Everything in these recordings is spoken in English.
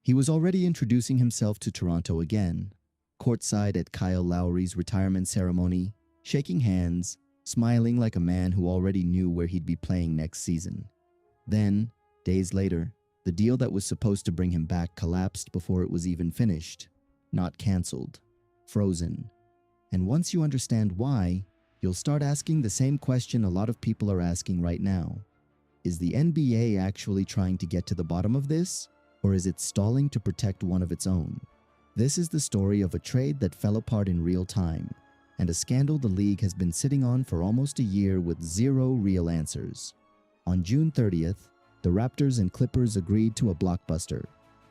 He was already introducing himself to Toronto again, courtside at Kyle Lowry's retirement ceremony, shaking hands, smiling like a man who already knew where he'd be playing next season. Then, days later, the deal that was supposed to bring him back collapsed before it was even finished. Not cancelled, frozen. And once you understand why, you'll start asking the same question a lot of people are asking right now. Is the NBA actually trying to get to the bottom of this, or is it stalling to protect one of its own? This is the story of a trade that fell apart in real time, and a scandal the league has been sitting on for almost a year with zero real answers. On June 30th, the Raptors and Clippers agreed to a blockbuster.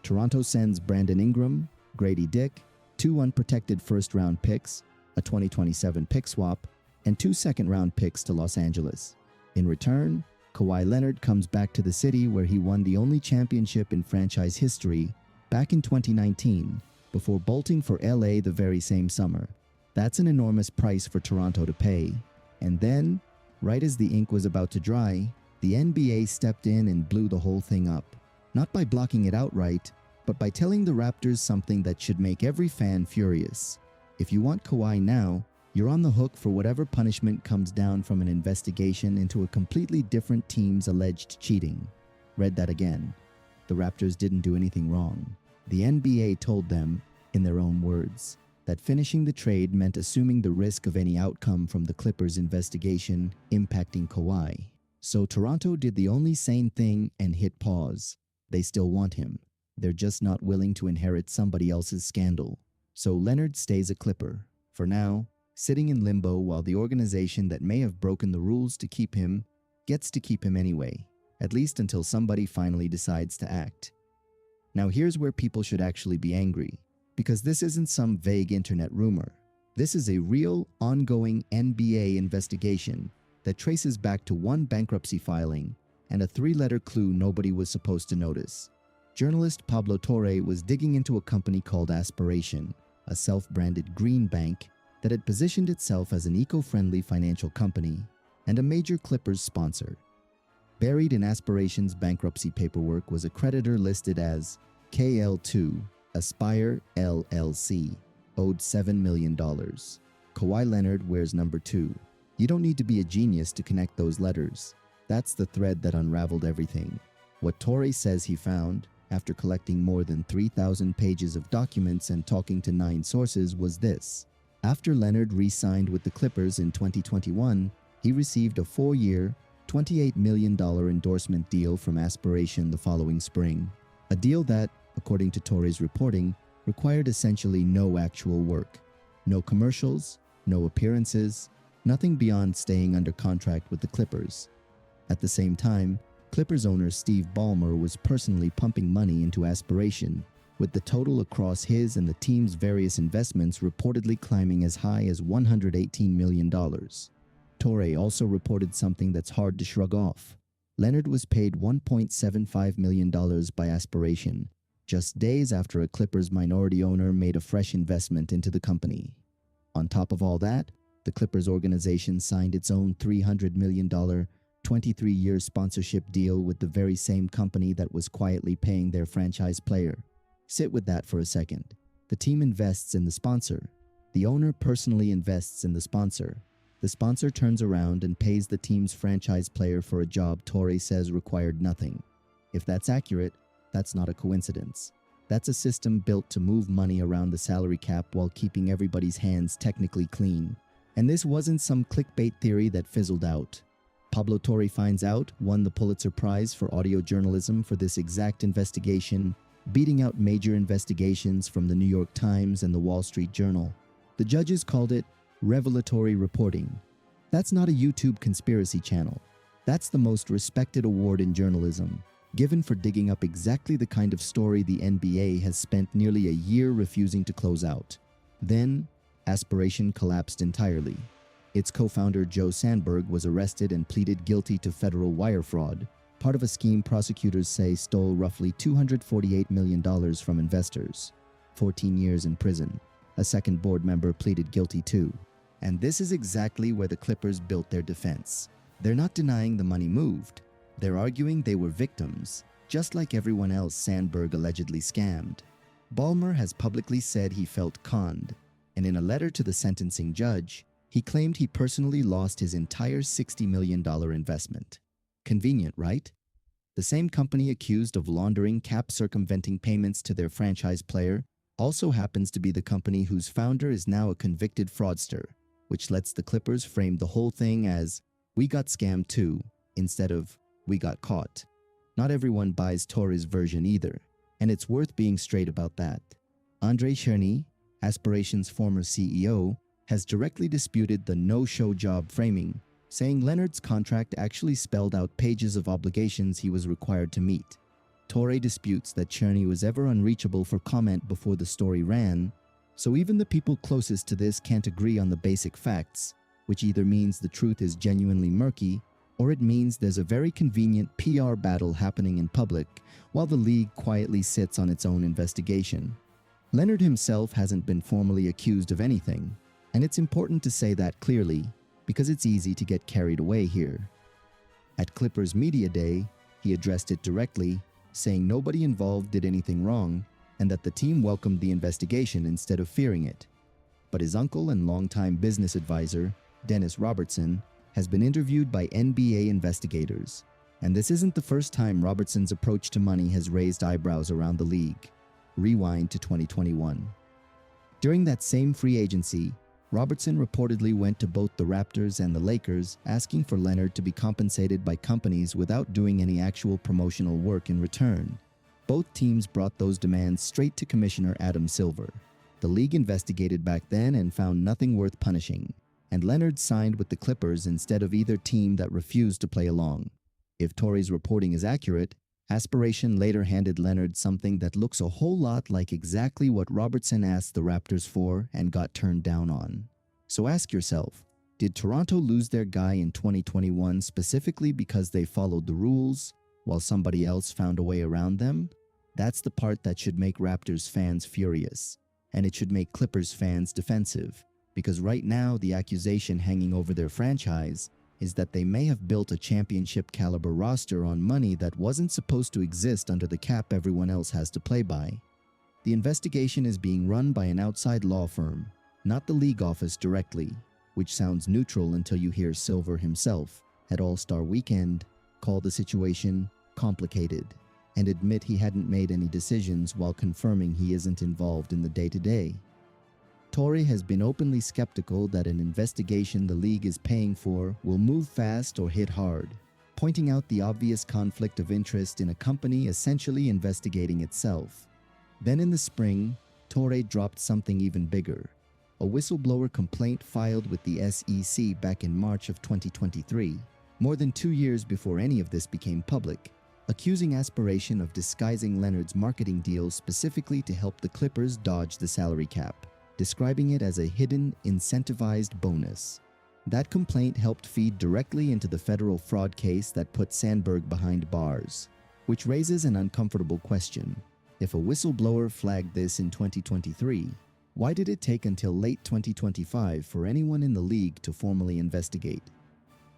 Toronto sends Brandon Ingram, Grady Dick, 2 unprotected first-round picks, a 2027 pick swap, and 2 second-round picks to Los Angeles. In return, Kawhi Leonard comes back to the city where he won the only championship in franchise history back in 2019, before bolting for LA the very same summer. That's an enormous price for Toronto to pay. And then, right as the ink was about to dry, the NBA stepped in and blew the whole thing up. Not by blocking it outright, but by telling the Raptors something that should make every fan furious. If you want Kawhi now, you're on the hook for whatever punishment comes down from an investigation into a completely different team's alleged cheating. Read that again. The Raptors didn't do anything wrong. The NBA told them, in their own words, that finishing the trade meant assuming the risk of any outcome from the Clippers' investigation impacting Kawhi. So Toronto did the only sane thing and hit pause. They still want him. They're just not willing to inherit somebody else's scandal. So Leonard stays a Clipper, for now, sitting in limbo while the organization that may have broken the rules to keep him gets to keep him anyway, at least until somebody finally decides to act. Now here's where people should actually be angry, because this isn't some vague internet rumor. This is a real, ongoing NBA investigation that traces back to one bankruptcy filing and a 3-letter clue nobody was supposed to notice. Journalist Pablo Torre was digging into a company called Aspiration, a self-branded green bank that had positioned itself as an eco-friendly financial company and a major Clippers sponsor. Buried in Aspiration's bankruptcy paperwork was a creditor listed as KL2, Aspire LLC, owed $7 million. Kawhi Leonard wears number 2. You don't need to be a genius to connect those letters. That's the thread that unraveled everything. What Torre says he found, after collecting more than 3,000 pages of documents and talking to 9 sources, was this. After Leonard re-signed with the Clippers in 2021, he received a 4-year, $28 million endorsement deal from Aspiration the following spring. A deal that, according to Torre's reporting, required essentially no actual work. No commercials, no appearances, nothing beyond staying under contract with the Clippers. At the same time, Clippers owner Steve Ballmer was personally pumping money into Aspiration, with the total across his and the team's various investments reportedly climbing as high as $118 million. Torre also reported something that's hard to shrug off. Leonard was paid $1.75 million by Aspiration, just days after a Clippers minority owner made a fresh investment into the company. On top of all that, the Clippers organization signed its own $300 million, 23-year sponsorship deal with the very same company that was quietly paying their franchise player. Sit with that for a second. The team invests in the sponsor. The owner personally invests in the sponsor. The sponsor turns around and pays the team's franchise player for a job Torre says required nothing. If that's accurate, that's not a coincidence. That's a system built to move money around the salary cap while keeping everybody's hands technically clean. And this wasn't some clickbait theory that fizzled out. Pablo Torre finds out, won the Pulitzer Prize for audio journalism for this exact investigation, beating out major investigations from the New York Times and the Wall Street Journal. The judges called it revelatory reporting. That's not a YouTube conspiracy channel. That's the most respected award in journalism, given for digging up exactly the kind of story the NBA has spent nearly a year refusing to close out. Then, Aspiration collapsed entirely. Its co-founder Joe Sandberg was arrested and pleaded guilty to federal wire fraud, part of a scheme prosecutors say stole roughly $248 million from investors. 14 years in prison. A second board member pleaded guilty too. And this is exactly where the Clippers built their defense. They're not denying the money moved. They're arguing they were victims, just like everyone else Sandberg allegedly scammed. Ballmer has publicly said he felt conned, and in a letter to the sentencing judge, he claimed he personally lost his entire $60 million investment. Convenient, right? The same company accused of laundering cap-circumventing payments to their franchise player also happens to be the company whose founder is now a convicted fraudster, which lets the Clippers frame the whole thing as, "We got scammed too," instead of, "We got caught." Not everyone buys Torres' version either, and it's worth being straight about that. Andre Cherny, Aspiration's former CEO, has directly disputed the no-show job framing, saying Leonard's contract actually spelled out pages of obligations he was required to meet. Torre disputes that Cherny was ever unreachable for comment before the story ran, so even the people closest to this can't agree on the basic facts, which either means the truth is genuinely murky, or it means there's a very convenient PR battle happening in public while the league quietly sits on its own investigation. Leonard himself hasn't been formally accused of anything, and it's important to say that clearly because it's easy to get carried away here. At Clippers Media Day, he addressed it directly, saying nobody involved did anything wrong and that the team welcomed the investigation instead of fearing it. But his uncle and longtime business advisor, Dennis Robertson, has been interviewed by NBA investigators, and this isn't the first time Robertson's approach to money has raised eyebrows around the league. Rewind to 2021. During that same free agency, Robertson reportedly went to both the Raptors and the Lakers asking for Leonard to be compensated by companies without doing any actual promotional work in return. Both teams brought those demands straight to Commissioner Adam Silver. The league investigated back then and found nothing worth punishing, and Leonard signed with the Clippers instead of either team that refused to play along. If Torre's reporting is accurate, Aspiration later handed Leonard something that looks a whole lot like exactly what Robertson asked the Raptors for and got turned down on. So ask yourself, did Toronto lose their guy in 2021 specifically because they followed the rules, while somebody else found a way around them? That's the part that should make Raptors fans furious, and it should make Clippers fans defensive, because right now the accusation hanging over their franchise is that they may have built a championship-caliber roster on money that wasn't supposed to exist under the cap everyone else has to play by. The investigation is being run by an outside law firm, not the league office directly, which sounds neutral until you hear Silver himself, at All-Star Weekend, call the situation complicated and admit he hadn't made any decisions while confirming he isn't involved in the day-to-day. Torre has been openly skeptical that an investigation the league is paying for will move fast or hit hard, pointing out the obvious conflict of interest in a company essentially investigating itself. Then in the spring, Torre dropped something even bigger, a whistleblower complaint filed with the SEC back in March of 2023, more than 2 years before any of this became public, accusing Aspiration of disguising Leonard's marketing deals specifically to help the Clippers dodge the salary cap, describing it as a hidden, incentivized bonus. That complaint helped feed directly into the federal fraud case that put Sandberg behind bars, which raises an uncomfortable question. If a whistleblower flagged this in 2023, why did it take until late 2025 for anyone in the league to formally investigate?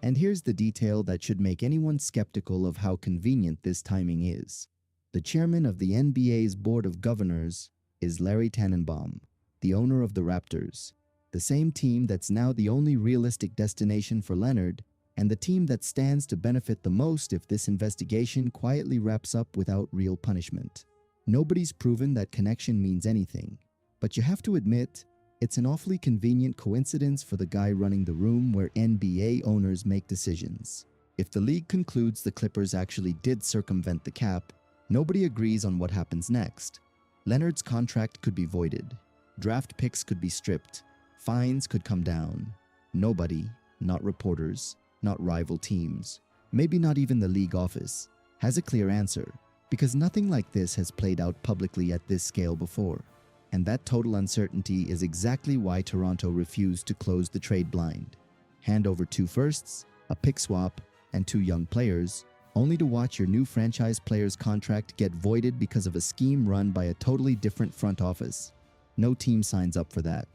And here's the detail that should make anyone skeptical of how convenient this timing is. The chairman of the NBA's Board of Governors is Larry Tannenbaum, the owner of the Raptors, the same team that's now the only realistic destination for Leonard, and the team that stands to benefit the most if this investigation quietly wraps up without real punishment. Nobody's proven that connection means anything, but you have to admit, it's an awfully convenient coincidence for the guy running the room where NBA owners make decisions. If the league concludes the Clippers actually did circumvent the cap, nobody agrees on what happens next. Leonard's contract could be voided. Draft picks could be stripped. Fines could come down. Nobody, not reporters, not rival teams, maybe not even the league office, has a clear answer, because nothing like this has played out publicly at this scale before. And that total uncertainty is exactly why Toronto refused to close the trade blind. Hand over 2 firsts, a pick swap, and 2 young players, only to watch your new franchise player's contract get voided because of a scheme run by a totally different front office. No team signs up for that.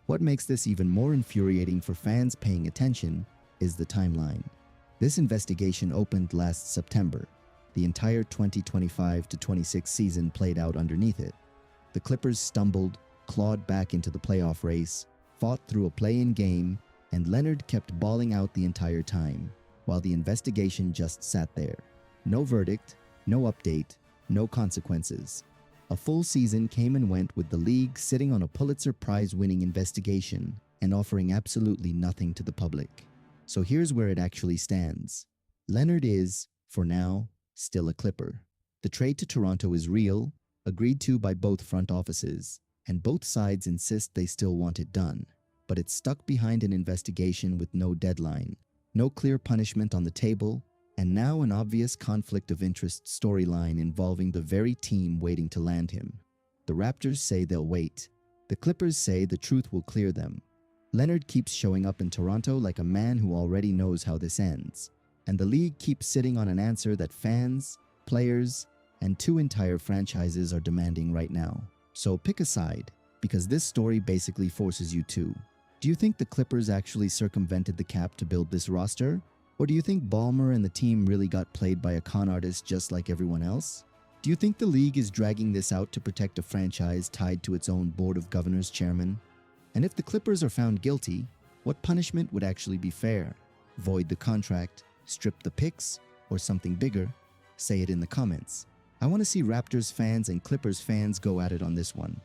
What makes this even more infuriating for fans paying attention is the timeline. This investigation opened last September. The entire 2025-26 season played out underneath it. The Clippers stumbled, clawed back into the playoff race, fought through a play-in game, and Leonard kept balling out the entire time, while the investigation just sat there. No verdict, no update, no consequences. A full season came and went with the league sitting on a Pulitzer Prize-winning investigation and offering absolutely nothing to the public. So here's where it actually stands. Leonard is, for now, still a Clipper. The trade to Toronto is real, agreed to by both front offices, and both sides insist they still want it done. But it's stuck behind an investigation with no deadline, no clear punishment on the table, and now an obvious conflict of interest storyline involving the very team waiting to land him. The Raptors say they'll wait. The Clippers say the truth will clear them. Leonard keeps showing up in Toronto like a man who already knows how this ends. And the league keeps sitting on an answer that fans, players, and two entire franchises are demanding right now. So pick a side, because this story basically forces you to. Do you think the Clippers actually circumvented the cap to build this roster? Or do you think Ballmer and the team really got played by a con artist just like everyone else? Do you think the league is dragging this out to protect a franchise tied to its own Board of Governors chairman? And if the Clippers are found guilty, what punishment would actually be fair? Void the contract, strip the picks, or something bigger? Say it in the comments. I want to see Raptors fans and Clippers fans go at it on this one.